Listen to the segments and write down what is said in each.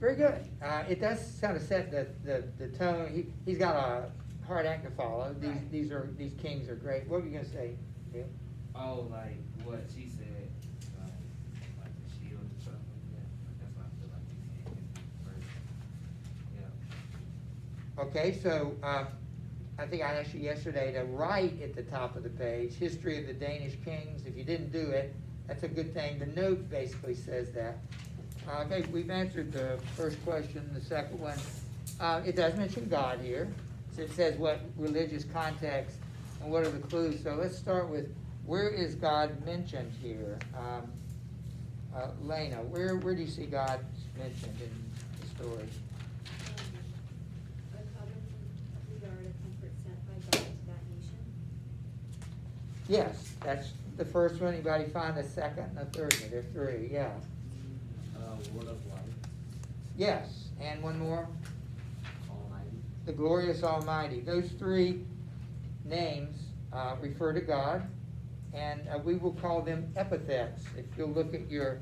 Very good. It does kind of set the tone. He's got a hard act to follow. Right. These kings are great. What were you gonna say, Bill? Oh, like what she said, like the shield and stuff like that. That's why I feel like these kings first. Yeah. Okay, so I think I asked you yesterday to write at the top of the page, history of the Danish kings. If you didn't do it, that's a good thing. The note basically says that. Okay, we've answered the first question. The second one, it does mention God here. So it says what religious context and what are the clues. So let's start with, where is God mentioned here? Lena, where do you see God mentioned in the story? A covenant regard a comfort sent by God to that nation. Yes, that's the first one. Anybody find the second and the third one? There are three, yeah. Word of life, Yes, and one more. Almighty. The glorious Almighty. Those three names refer to God, and we will call them epithets. If you'll look at your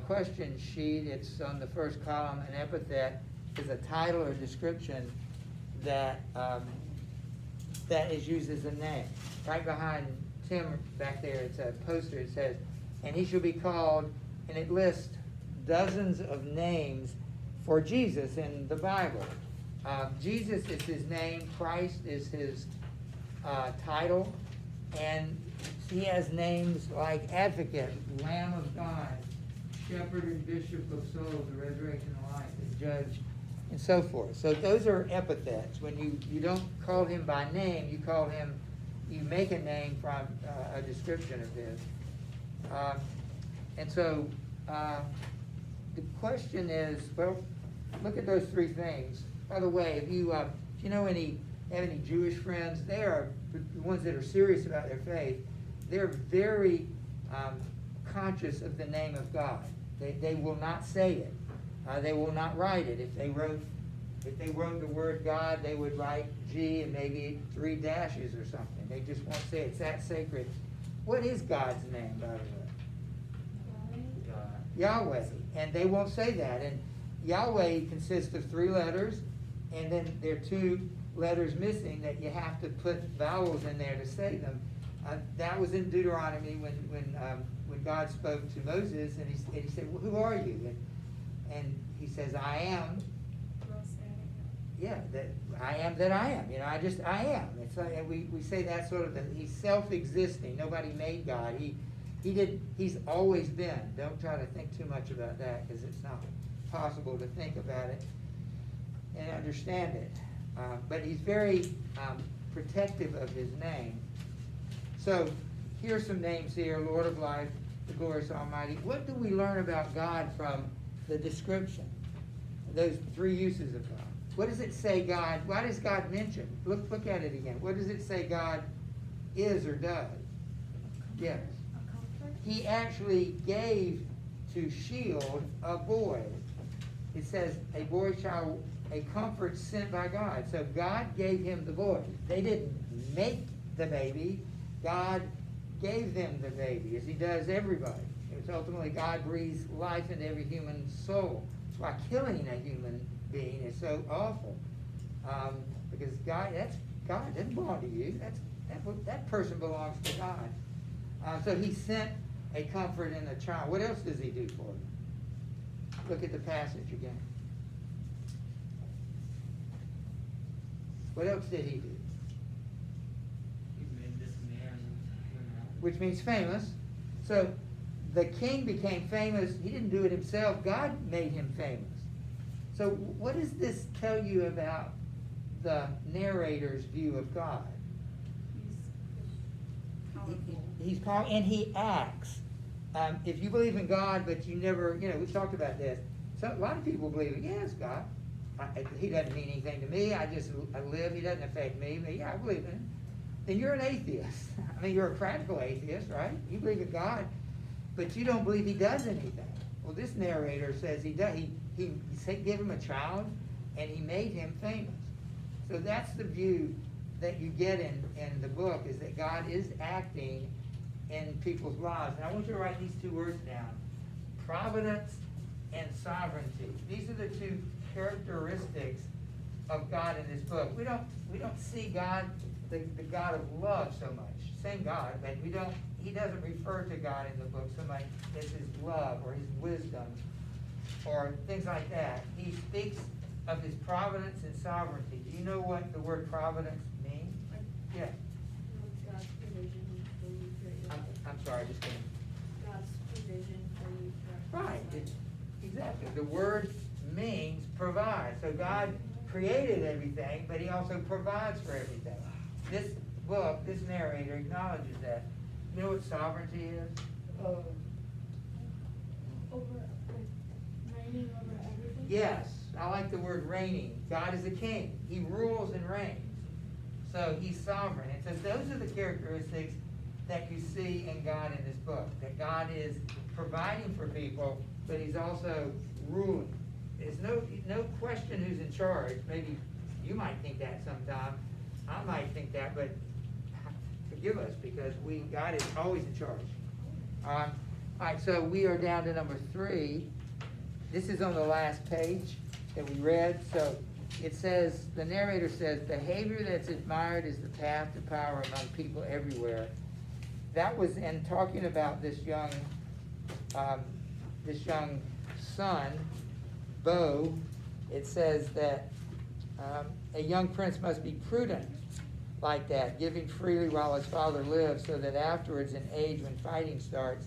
question sheet, it's on the first column. An epithet is a title or description that that is used as a name. Right behind Tim back there, it's a poster. It says, "And he shall be called," and it lists dozens of names for Jesus in the Bible. Jesus is his name. Christ is his title. And he has names like Advocate, Lamb of God, Shepherd and Bishop of Souls, the Resurrection and Life, and Judge, and so forth. So those are epithets. When you don't call him by name, you call him, you make a name from a description of his. And so the question is, well, look at those three things. By the way, if you have any Jewish friends, they are the ones that are serious about their faith. They're very conscious of the name of God. They will not say it. They will not write it. If they wrote the word God, they would write G and maybe 3 dashes or something. They just won't say it. It's that sacred. What is God's name, by the way? Yahweh, and they won't say that. And Yahweh consists of 3 letters, and then there are 2 letters missing that you have to put vowels in there to say them. That was in Deuteronomy when God spoke to Moses, and he said, well, "Who are you?" And he says, "I am." Yeah, that I am that I am. I am. It's like we say that sort of. He's self-existing. Nobody made God. He's always been. Don't try to think too much about that, because it's not possible to think about it and understand it. But he's very protective of his name. So here's some names here: Lord of Life, the glorious Almighty. What do we learn about God from the description? Those 3 uses of God. What does it say God? Why does God mention? Look at it again. What does it say God is or does? Yes. He actually gave to shield a boy. It says a boy shall, a comfort sent by God. So God gave him the boy. They didn't make the baby. God gave them the baby, as he does everybody. It's ultimately God breathes life into every human soul. That's why killing a human being is so awful. Because God doesn't belong to you. That person belongs to God. So he sent a comfort in a child. What else does he do for them? Look at the passage again. What else did he do? He made this man, Which means famous. So the king became famous. He didn't do it himself. God made him famous. So what does this tell you about the narrator's view of God? He's powerful, and he acts. If you believe in God, but you never, we've talked about this. So a lot of people believe, yes, God. He doesn't mean anything to me. I live. He doesn't affect me. But yeah, I believe in him. Then you're an atheist. I mean, you're a practical atheist, right? You believe in God, but you don't believe he does anything. Well, this narrator says he does. He gave him a child, and he made him famous. So that's the view that you get in the book, is that God is acting in people's lives. And I want you to write these 2 words down: providence and sovereignty. These are the two characteristics of God in this book. We don't see God, the God of love so much. Same God, but he doesn't refer to God in the book so much as his love or his wisdom or things like that. He speaks of his providence and sovereignty. Do you know what the word providence means? Yeah. God's provision for you throughout your life. I'm sorry, just kidding. God's provision for you throughout Right, your life. exactly. The word means provide. So God created everything, but he also provides for everything. This book, this narrator acknowledges that. You know what sovereignty is? Over, like, reigning over everything? Yes, I like the word reigning. God is a king. He rules and reigns. So he's sovereign. And so those are the characteristics that you see in God in this book. That God is providing for people, but he's also ruling. There's no question who's in charge. Maybe you might think that sometime. I might think that, but forgive us because God is always in charge. All right, so we are down to number 3. This is on the last page that we read. So it says, the narrator says, behavior that's admired is the path to power among people everywhere. That was in talking about this young son, Beau. It says that a young prince must be prudent like that, giving freely while his father lives, so that afterwards, in age when fighting starts,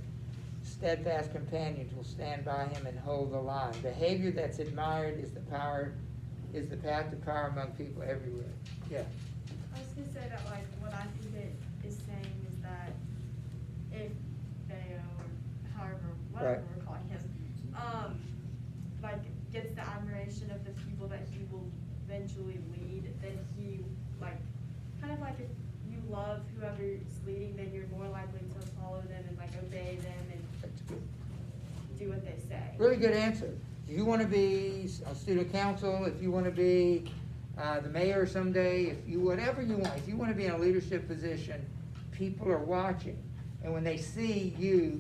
steadfast companions will stand by him and hold the line. Behavior that's admired is the path to power among people everywhere. Yeah. I was gonna say that, like, what I think it is saying is that if Theo, or however, whatever Right. we're calling him, like, gets the admiration of the people that he will eventually lead, then he, like, kind of like if you love whoever's leading, then you're more likely to follow them and, like, obey them and That's good. do what they say. Really good answer. If you want to be a student council, if you want to be the mayor someday, if you whatever you want, if you want to be in a leadership position, people are watching, and when they see you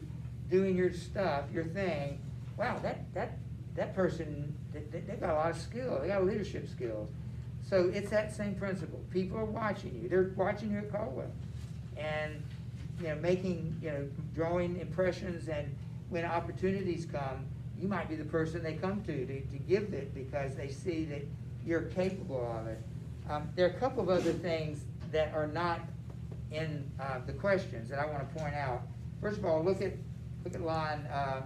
doing your stuff, your thing, wow, that person, they got a lot of skill. They got leadership skills. So it's that same principle. People are watching you. They're watching you at Caldwell, and drawing impressions. And when opportunities come, you might be the person they come to give it because they see that you're capable of it. There are a couple of other things that are not in the questions that I want to point out. First of all, look at line 10, 9,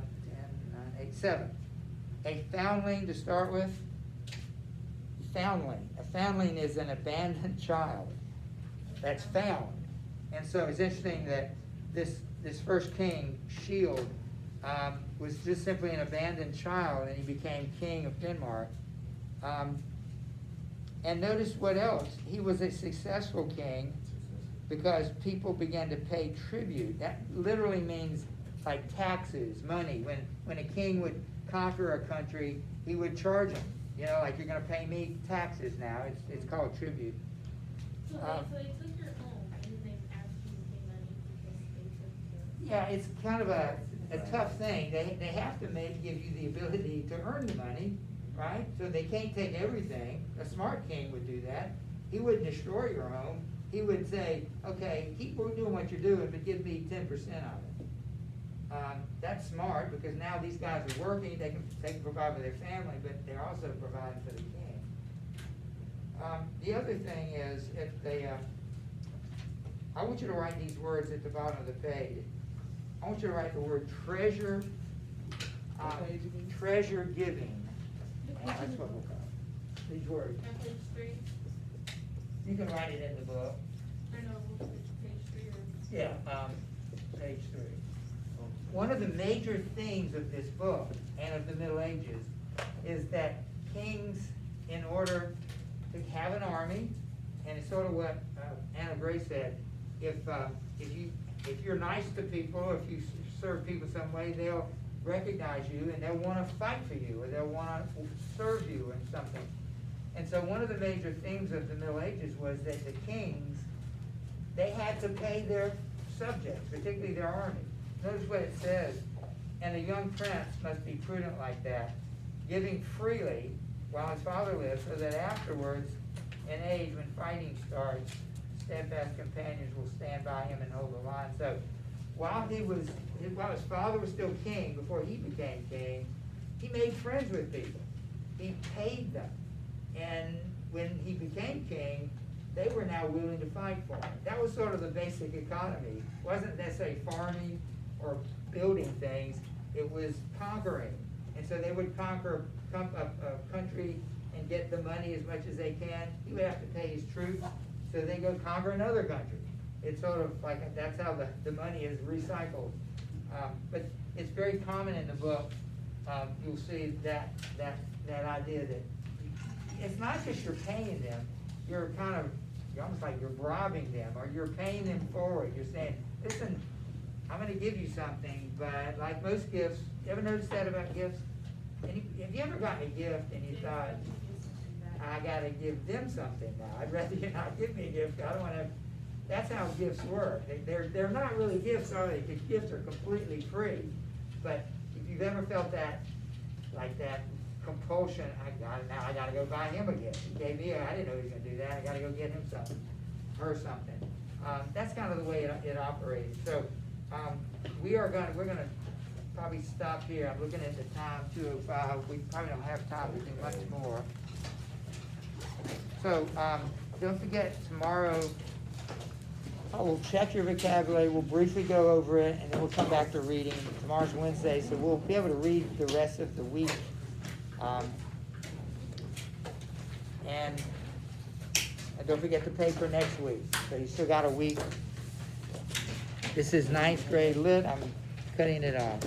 8, 7. A foundling to start with. Foundling. A foundling is an abandoned child that's found. And so it's interesting that this first king, Shield, was just simply an abandoned child, and he became king of Denmark. And notice what else. He was a successful king because people began to pay tribute. That literally means like taxes, money. When a king would conquer a country, he would charge them. Like, you're going to pay me taxes now. It's called tribute. So they took your home and then they asked you to pay money because they took your. Yeah, it's kind of a tough thing. They have to give you the ability to earn the money, right? So they can't take everything. A smart king would do that. He wouldn't destroy your home. He would say, okay, keep doing what you're doing, but give me 10% of it. That's smart because now these guys are working. They can provide for their family, but they're also providing for the king. The other thing is, if they, I want you to write these words at the bottom of the page. I want you to write the word treasure, treasure giving. That's what we'll call it. These words. On page 3, You can write it in the book. I know, page 3 or. Yeah, page 3. One of the major themes of this book and of the Middle Ages is that kings, in order to have an army, and it's sort of what Anna Gray said, if you're nice to people, if you serve people some way, they'll recognize you and they'll want to fight for you, or they'll want to serve you in something. And so one of the major themes of the Middle Ages was that the kings, they had to pay their subjects, particularly their army. Notice what it says and the young prince must be prudent like that, giving freely while his father lives, so that afterwards, in age, when fighting starts, steadfast companions will stand by him and hold the line. So while his father was still king, before he became king, he made friends with people. He paid them. And when he became king, they were now willing to fight for him. That was sort of the basic economy. It wasn't necessarily farming or building things, it was conquering. And so they would conquer a country and get the money as much as they can. He would have to pay his troops, so they go conquer another country. It's sort of like, that's how the money is recycled. But it's very common in the book. You'll see that idea that it's not just you're paying them, you're almost like you're bribing them, or you're paying them forward. You're saying, listen, I'm gonna give you something, but like most gifts, you ever noticed that about gifts? Have you ever gotten a gift and you thought, I gotta give them something now? I'd rather you not give me a gift. I don't wanna. That's how gifts work. They're not really gifts, are they? Because gifts are completely free. But if you've ever felt that, like that compulsion, now I gotta go buy him a gift. He gave me I didn't know he was gonna do that. I gotta go get him something, her something. That's kind of the way it operates. So we're gonna probably stop here. I'm looking at the time, 2:05. We probably don't have time to do much more. So don't forget, tomorrow I will check your vocabulary. We'll briefly go over it, and then we'll come back to reading. Tomorrow's Wednesday, so we'll be able to read the rest of the week. And don't forget the paper next week. So you still got a week. This is 9th grade lit. I'm cutting it off.